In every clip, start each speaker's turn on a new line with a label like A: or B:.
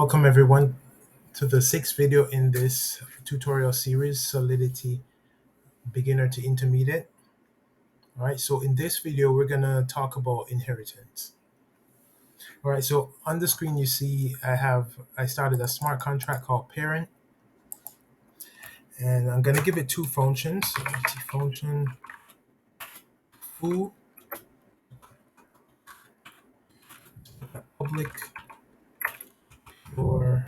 A: Welcome everyone to the sixth video in this tutorial series, Solidity Beginner to Intermediate. All right, so in this video, we're gonna talk about inheritance. All right, so on the screen you see I started a smart contract called parent, and I'm gonna give it two functions. So function foo public for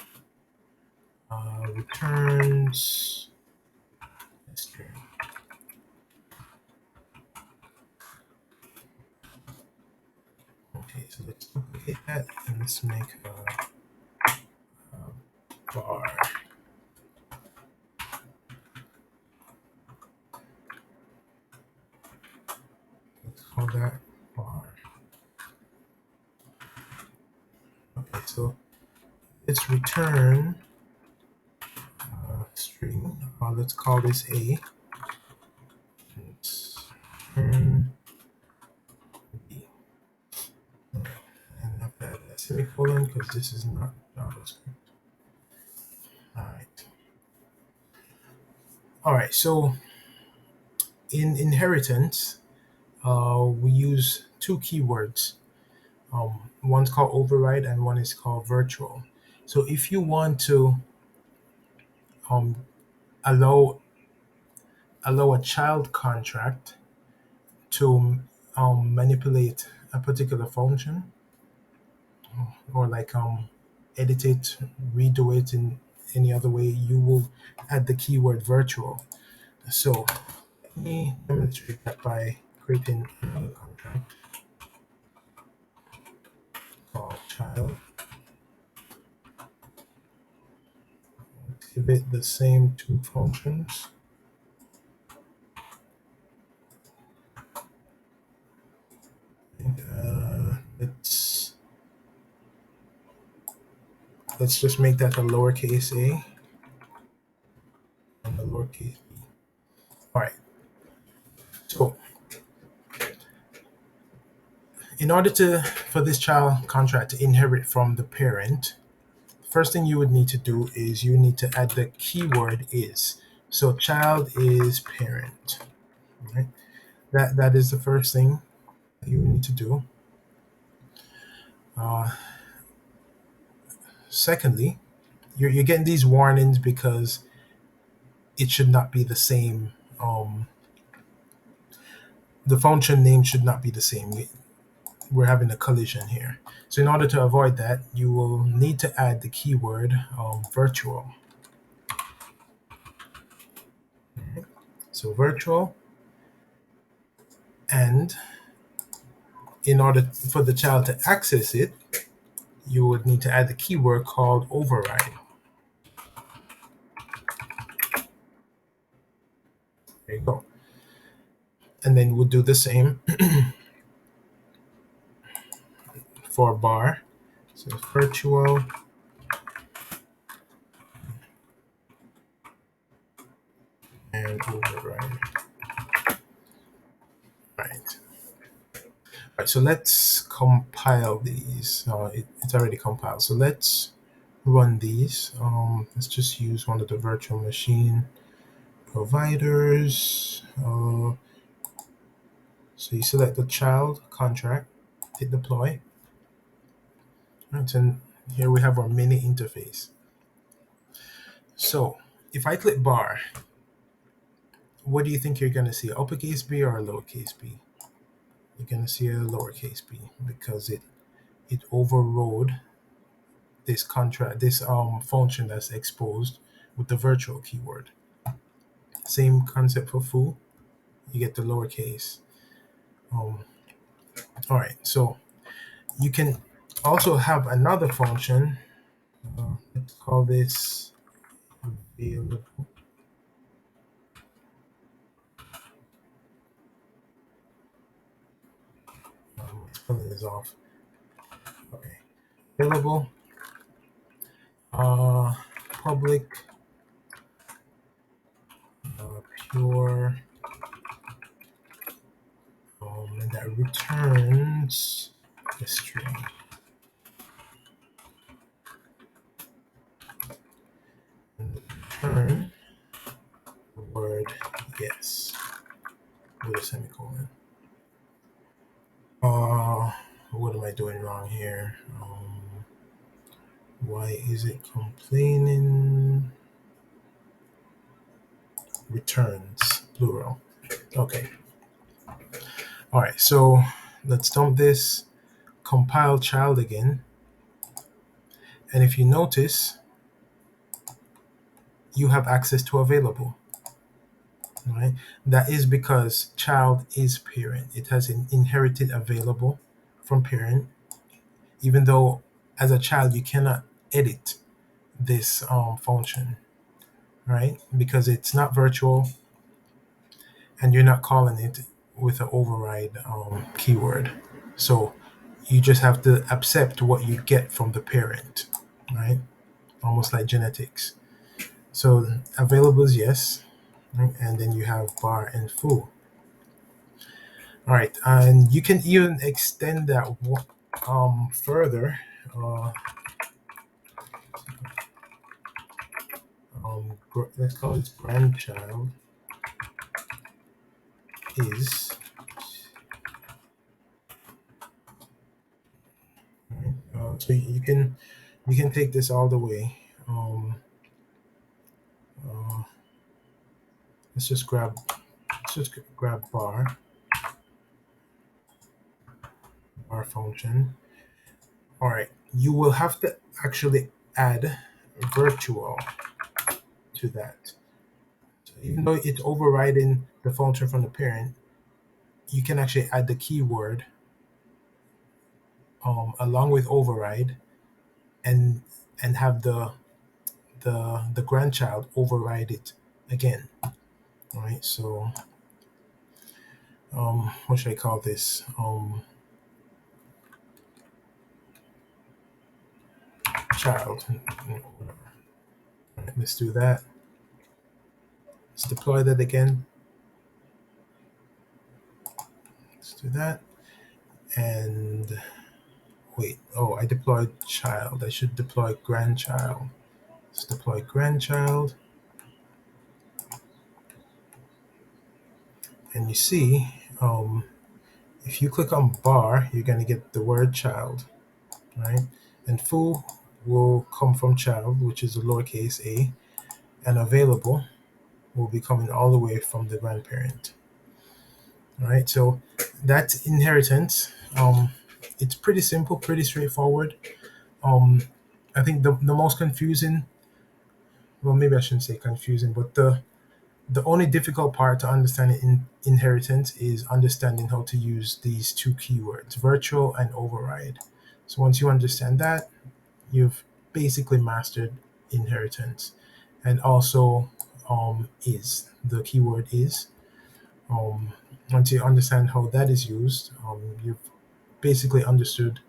A: returns string. Okay, so let's duplicate that and let's make a bar. Let's call that bar. Okay, so let's return string. Let's call this A. Let's return B. And after that semicolon, because this is not JavaScript. All right. So in inheritance, we use two keywords. One's called override and one is called virtual. So if you want to allow a child contract to manipulate a particular function, or like edit it, redo it in any other way, you will add the keyword virtual. So let me demonstrate that by creating another contract called child. Give it the same two functions. And, let's just make that a lowercase a and a lowercase b. All right. So in order for this child contract to inherit from the parent, first thing you would need to do is you need to add the keyword is. So child is parent. Right? That is the first thing that you need to do. Secondly, you're getting these warnings because it should not be the same. The function name should not be the same. We're having a collision here. So in order to avoid that, you will need to add the keyword virtual. So virtual, and in order for the child to access it, you would need to add the keyword called override. There you go. And then we'll do the same for bar. So virtual and override. Right. All right, so let's compile these. It's already compiled. So let's run these. Let's just use one of the virtual machine providers. So you select the child contract, hit deploy. Right, and here we have our mini interface. So if I click bar, what do you think you're going to see? Uppercase B or a lowercase b? You're going to see a lowercase b because it overrode this contract, this function that's exposed with the virtual keyword. Same concept for foo. You get the lowercase. All right, so you can also have another function. Let's call this available. Spelling is off. Okay, available. Public. Pure. And that returns the string. return the word yes with a semicolon. What am I doing wrong here? Why is it complaining? Returns, plural. Okay. All right, so let's dump this, compile child again. And if you notice, you have access to available, right? That is because child is parent. It has an inherited available from parent, even though as a child you cannot edit this function, right? Because it's not virtual and you're not calling it with an override keyword. So you just have to accept what you get from the parent, right? Almost like genetics. So available is yes, right? And then you have bar and foo. All right, and you can even extend that further. Uh, let's call it grandchild is. Right? So you can take this all the way. Uh, let's just grab bar function. All right, you will have to actually add virtual to that. So even though it's overriding the function from the parent, you can actually add the keyword along with override and have the grandchild override it again. All right, so what should I call this? Child. Whatever. All right, let's do that. Let's deploy that again. Let's do that. And wait, oh, I deployed child. I should deploy grandchild. Let's deploy grandchild. And you see, if you click on bar, you're going to get the word child, right? And foo will come from child, which is a lowercase a, and available will be coming all the way from the grandparent. All right, so that's inheritance. It's pretty simple, pretty straightforward. Um, I think the most confusing, well, maybe I shouldn't say confusing, but the only difficult part to understanding inheritance is understanding how to use these two keywords, virtual and override. So once you understand that, you've basically mastered inheritance. And also is, the keyword is. Once you understand how that is used, you've basically understood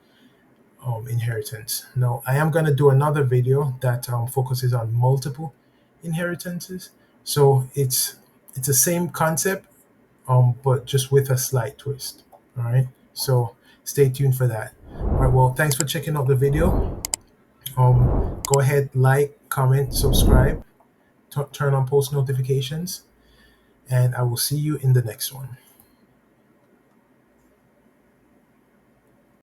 A: inheritance. Now, I am going to do another video that focuses on multiple inheritances. So it's the same concept, but just with a slight twist. All right. So stay tuned for that. All right. Well, thanks for checking out the video. Go ahead, like, comment, subscribe, turn on post notifications, and I will see you in the next one.